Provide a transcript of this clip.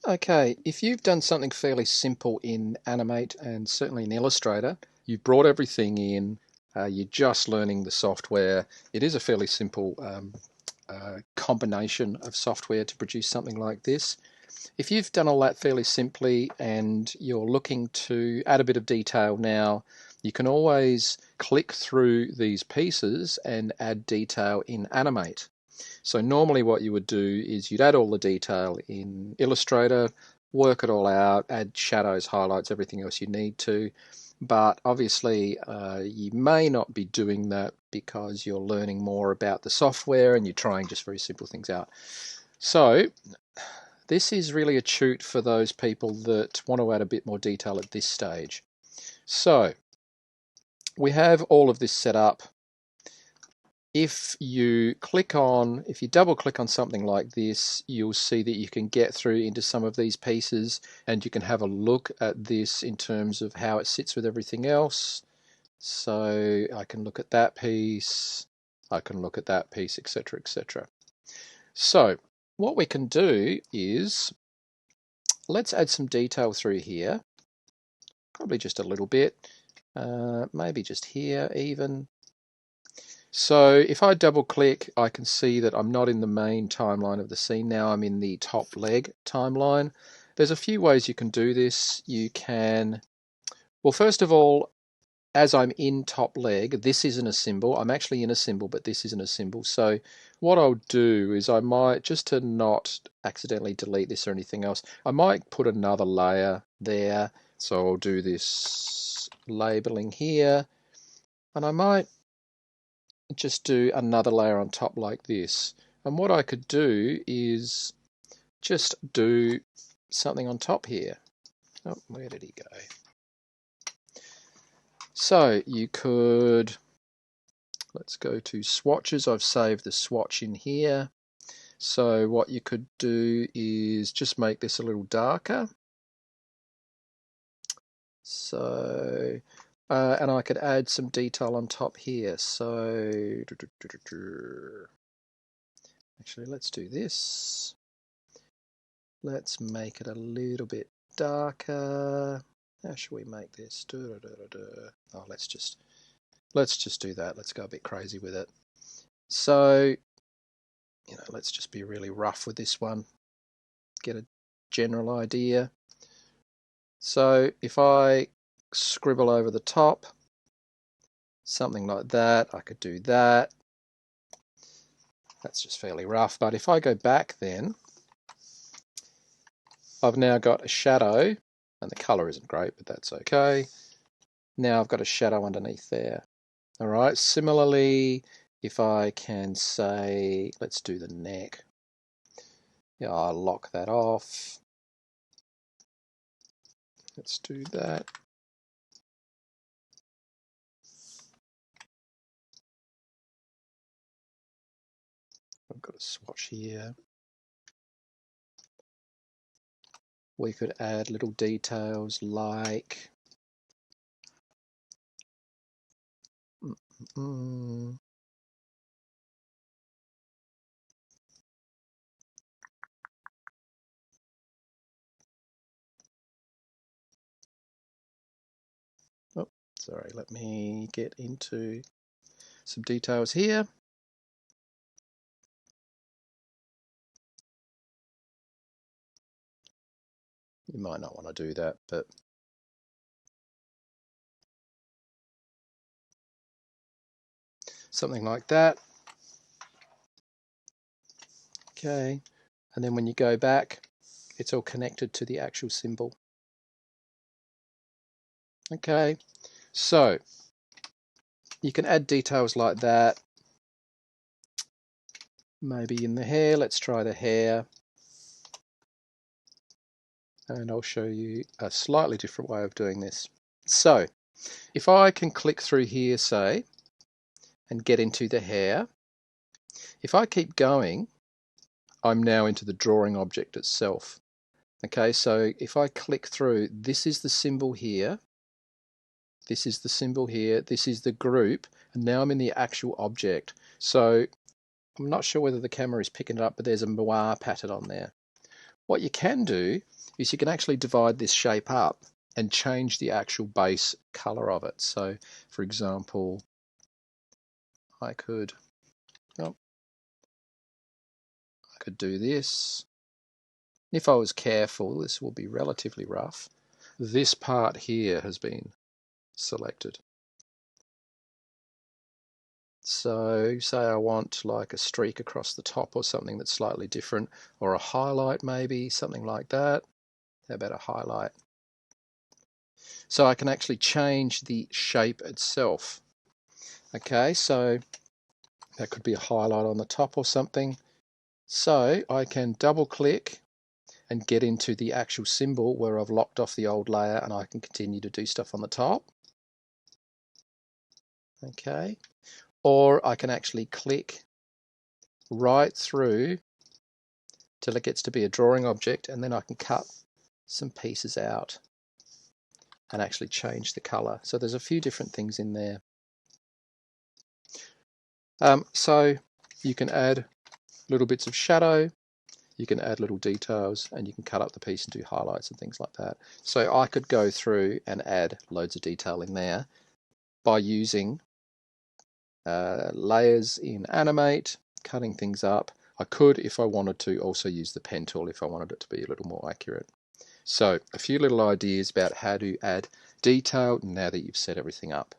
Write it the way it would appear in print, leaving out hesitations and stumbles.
Okay, if you've done something fairly simple in Animate and certainly in Illustrator, you've brought everything in, you're just learning the software. It is a fairly simple combination of software to produce something like this. If you've done all that fairly simply and you're looking to add a bit of detail now, you can always click through these pieces and add detail in Animate. So normally what you would do is you'd add all the detail in Illustrator, work it all out, add shadows, highlights, everything else you need to. But obviously you may not be doing that because you're learning more about the software and you're trying just very simple things out. So this is really a cheat for those people that want to add a bit more detail at this stage. So we have all of this set up. If you double click on something like this, you'll see that you can get through into some of these pieces and you can have a look at this in terms of how it sits with everything else. So I can look at that piece, I can look at that piece, etc., etc. So what we can do is let's add some detail through here, probably just a little bit, maybe just here even. So if I double click, I can see that I'm not in the main timeline of the scene now, I'm in the top leg timeline. There's a few ways you can do this. You can, well, first of all, as I'm in top leg, this isn't a symbol. I'm actually in a symbol, but this isn't a symbol. So what I'll do is I might, just to not accidentally delete this or anything else, I might put another layer there. So I'll do this labeling here, and I might just do another layer on top like this. And what I could do is just do something on top here. Oh, where did he go? So you could, let's go to swatches. I've saved the swatch in here. So what you could do is just make this a little darker. So, and I could add some detail on top here. So, actually, let's do this. Let's make it a little bit darker. How should we make this? Oh, let's just do that. Let's go a bit crazy with it. So, let's just be really rough with this one. Get a general idea. So if I scribble over the top, something like that, I could do that. That's just fairly rough. But if I go back then, I've now got a shadow, and the color isn't great, but that's okay. Now I've got a shadow underneath there. All right, similarly, if I can say, let's do the neck. Yeah, I'll lock that off. Let's do that. I've got a swatch here. We could add little details like oh, sorry, let me get into some details here. You might not want to do that, but something like that. Okay, and then when you go back, it's all connected to the actual symbol. Okay, so you can add details like that. Maybe in the hair, let's try the hair. And I'll show you a slightly different way of doing this. So if I can click through here, say, and get into the hair, if I keep going, I'm now into the drawing object itself. Okay, so if I click through, this is the symbol here, this is the symbol here, this is the group, and now I'm in the actual object. So I'm not sure whether the camera is picking it up, but there's a moire pattern on there. What you can do is you can actually divide this shape up and change the actual base color of it. So for example, I could do this. If I was careful, this will be relatively rough. This part here has been selected. So say I want like a streak across the top or something that's slightly different, or a highlight maybe, something like that. How about a highlight? So I can actually change the shape itself. Okay, so that could be a highlight on the top or something. So I can double click and get into the actual symbol where I've locked off the old layer, and I can continue to do stuff on the top. Okay, or I can actually click right through till it gets to be a drawing object, and then I can cut some pieces out and actually change the color. So there's a few different things in there. So you can add little bits of shadow, you can add little details, and you can cut up the piece and do highlights and things like that. So I could go through and add loads of detail in there by using layers in Animate, cutting things up. I could, if I wanted to, also use the pen tool if I wanted it to be a little more accurate. So a few little ideas about how to add detail now that you've set everything up.